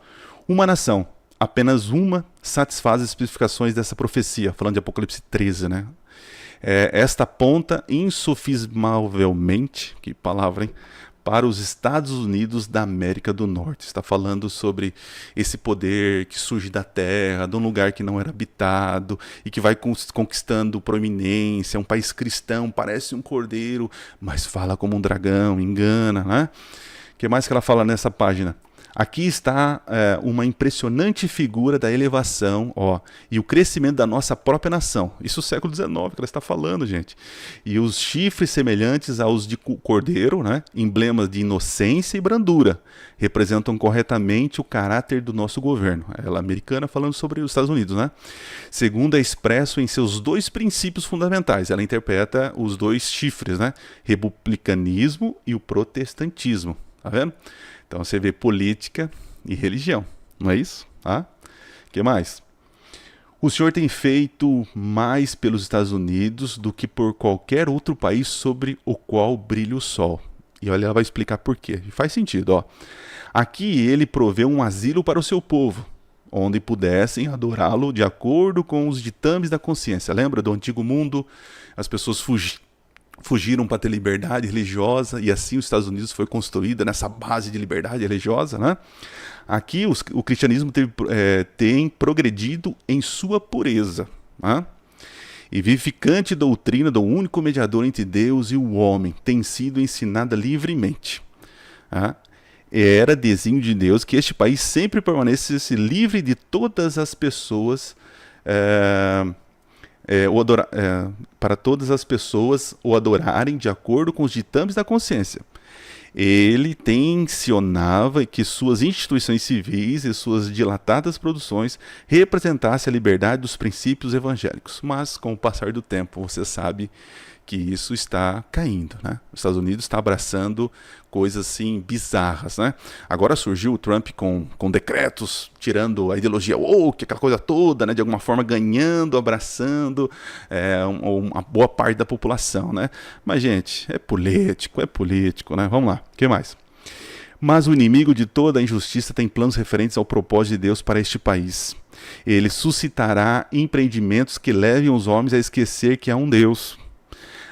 Speaker 1: uma nação, apenas uma, satisfaz as especificações dessa profecia, falando de Apocalipse 13, né? Esta aponta insofismavelmente, que palavra, hein? Para os Estados Unidos da América do Norte. Está falando sobre esse poder que surge da terra, de um lugar que não era habitado e que vai conquistando proeminência, um país cristão, parece um cordeiro, mas fala como um dragão, engana, né? O que mais que ela fala nessa página? Aqui está uma impressionante figura da elevação e o crescimento da nossa própria nação. Isso é o século XIX que ela está falando, gente. E os chifres semelhantes aos de cordeiro, né? Emblemas de inocência e brandura, representam corretamente o caráter do nosso governo. Ela americana falando sobre os Estados Unidos, né? Segundo é expresso em seus 2 princípios fundamentais. Ela interpreta os 2 chifres, né? Republicanismo e o protestantismo. Tá vendo? Então você vê política e religião, não é isso? O que mais? O senhor tem feito mais pelos Estados Unidos do que por qualquer outro país sobre o qual brilha o sol. E olha, ela vai explicar por quê. E faz sentido, Aqui ele proveu um asilo para o seu povo, onde pudessem adorá-lo de acordo com os ditames da consciência. Lembra do antigo mundo? As pessoas fugiram para ter liberdade religiosa, e assim os Estados Unidos foi construída nessa base de liberdade religiosa, né? Aqui o cristianismo tem progredido em sua pureza, né? E vivificante doutrina do único mediador entre Deus e o homem tem sido ensinada livremente. Era desenho de Deus que este país sempre permanecesse livre de todas as pessoas para todas as pessoas o adorarem de acordo com os ditames da consciência. Ele tensionava que suas instituições civis e suas dilatadas produções representassem a liberdade dos princípios evangélicos. Mas, com o passar do tempo, você sabe que isso está caindo, né? Os Estados Unidos está abraçando coisas assim bizarras, né? Agora surgiu o Trump com decretos, tirando a ideologia woke, aquela coisa toda, né? De alguma forma ganhando, abraçando uma boa parte da população, né? Mas, gente, é político, né? Vamos lá, o que mais? Mas o inimigo de toda a injustiça tem planos referentes ao propósito de Deus para este país. Ele suscitará empreendimentos que levem os homens a esquecer que há um Deus.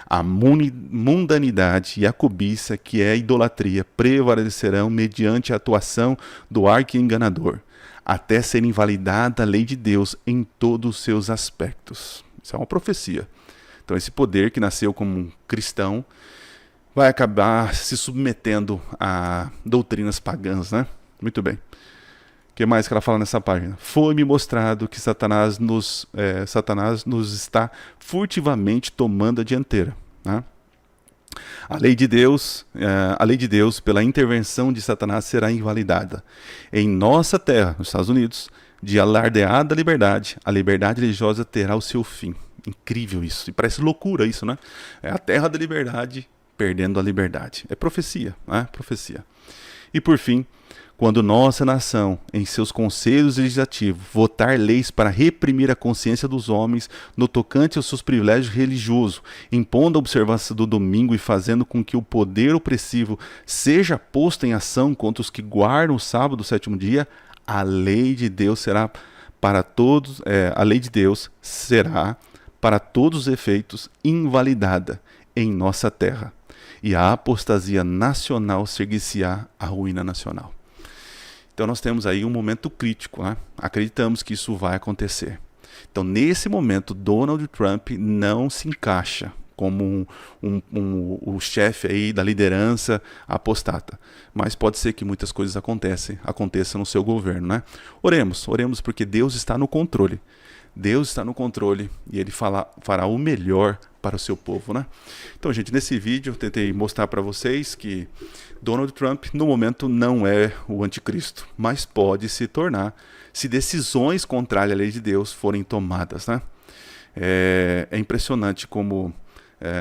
Speaker 1: A mundanidade e a cobiça, que é a idolatria, prevalecerão mediante a atuação do arqui-enganador, até ser invalidada a lei de Deus em todos os seus aspectos. Isso é uma profecia. Então esse poder que nasceu como um cristão vai acabar se submetendo a doutrinas pagãs, né? Muito bem. O que mais que ela fala nessa página? Foi-me mostrado que Satanás nos está furtivamente tomando a dianteira, né? A lei de Deus, pela intervenção de Satanás, será invalidada. Em nossa terra, nos Estados Unidos, de alardeada liberdade, a liberdade religiosa terá o seu fim. Incrível isso. E parece loucura isso, né? É a terra da liberdade perdendo a liberdade. É profecia, né? Profecia. E por fim, quando nossa nação, em seus conselhos legislativos, votar leis para reprimir a consciência dos homens no tocante aos seus privilégios religiosos, impondo a observância do domingo e fazendo com que o poder opressivo seja posto em ação contra os que guardam o sábado do 7º dia, a lei de Deus será para todos os efeitos invalidada em nossa terra, e a apostasia nacional seguir-se-á a ruína nacional. Então nós temos aí um momento crítico, né? Acreditamos que isso vai acontecer. Então nesse momento Donald Trump não se encaixa como o chefe aí da liderança apostata. Mas pode ser que muitas coisas aconteçam no seu governo, né? Oremos porque Deus está no controle. Deus está no controle e Ele fará o melhor para o seu povo, né? Então, gente, nesse vídeo eu tentei mostrar para vocês que Donald Trump, no momento, não é o anticristo, mas pode se tornar se decisões contrárias à lei de Deus forem tomadas, né? É impressionante como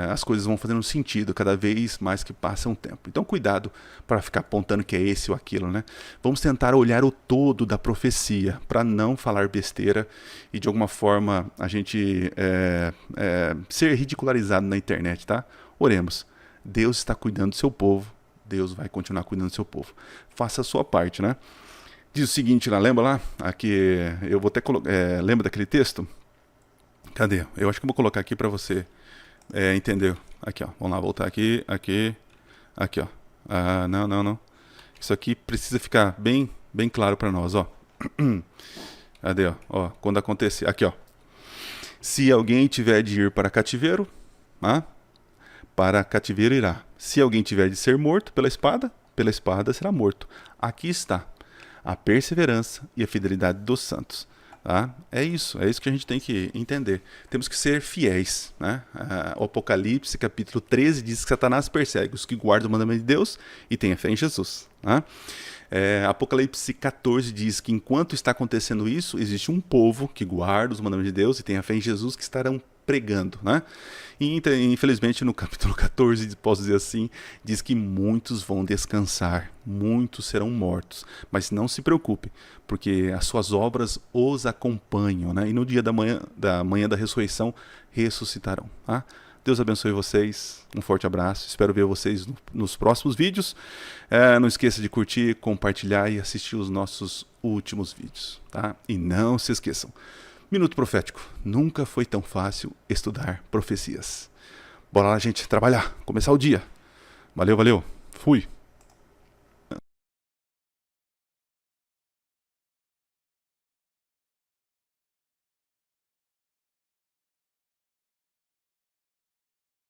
Speaker 1: as coisas vão fazendo sentido cada vez mais que passa um tempo. Então cuidado para ficar apontando que é esse ou aquilo, né? Vamos tentar olhar o todo da profecia para não falar besteira e de alguma forma a gente ser ridicularizado na internet, tá? Oremos. Deus está cuidando do seu povo. Deus vai continuar cuidando do seu povo. Faça a sua parte, né? Diz o seguinte lá, lembra lá? Aqui, eu vou até colocar. Lembra daquele texto? Cadê? Eu acho que eu vou colocar aqui para você entendeu? Aqui, ó. Vamos lá, voltar aqui, aqui, ó. Não. Isso aqui precisa ficar bem claro para nós, ó. Cadê, ó? Quando acontecer, aqui, ó. Se alguém tiver de ir para cativeiro, para cativeiro irá. Se alguém tiver de ser morto pela espada será morto. Aqui está a perseverança e a fidelidade dos santos. Tá? É isso que a gente tem que entender. Temos que ser fiéis, né? O Apocalipse capítulo 13 diz que Satanás persegue os que guardam o mandamento de Deus e têm a fé em Jesus, tá? Apocalipse 14 diz que enquanto está acontecendo isso, existe um povo que guarda os mandamentos de Deus e tem a fé em Jesus que estarão pregando, né? E infelizmente no capítulo 14, posso dizer assim, diz que muitos vão descansar, muitos serão mortos, mas não se preocupe, porque as suas obras os acompanham, né? E no dia da manhã da ressurreição ressuscitarão, tá? Deus abençoe vocês, um forte abraço, espero ver vocês nos próximos vídeos. Não esqueça de curtir, compartilhar e assistir os nossos últimos vídeos, tá? E não se esqueçam, Minuto Profético, nunca foi tão fácil estudar profecias. Bora lá, gente, trabalhar, começar o dia. Valeu, fui!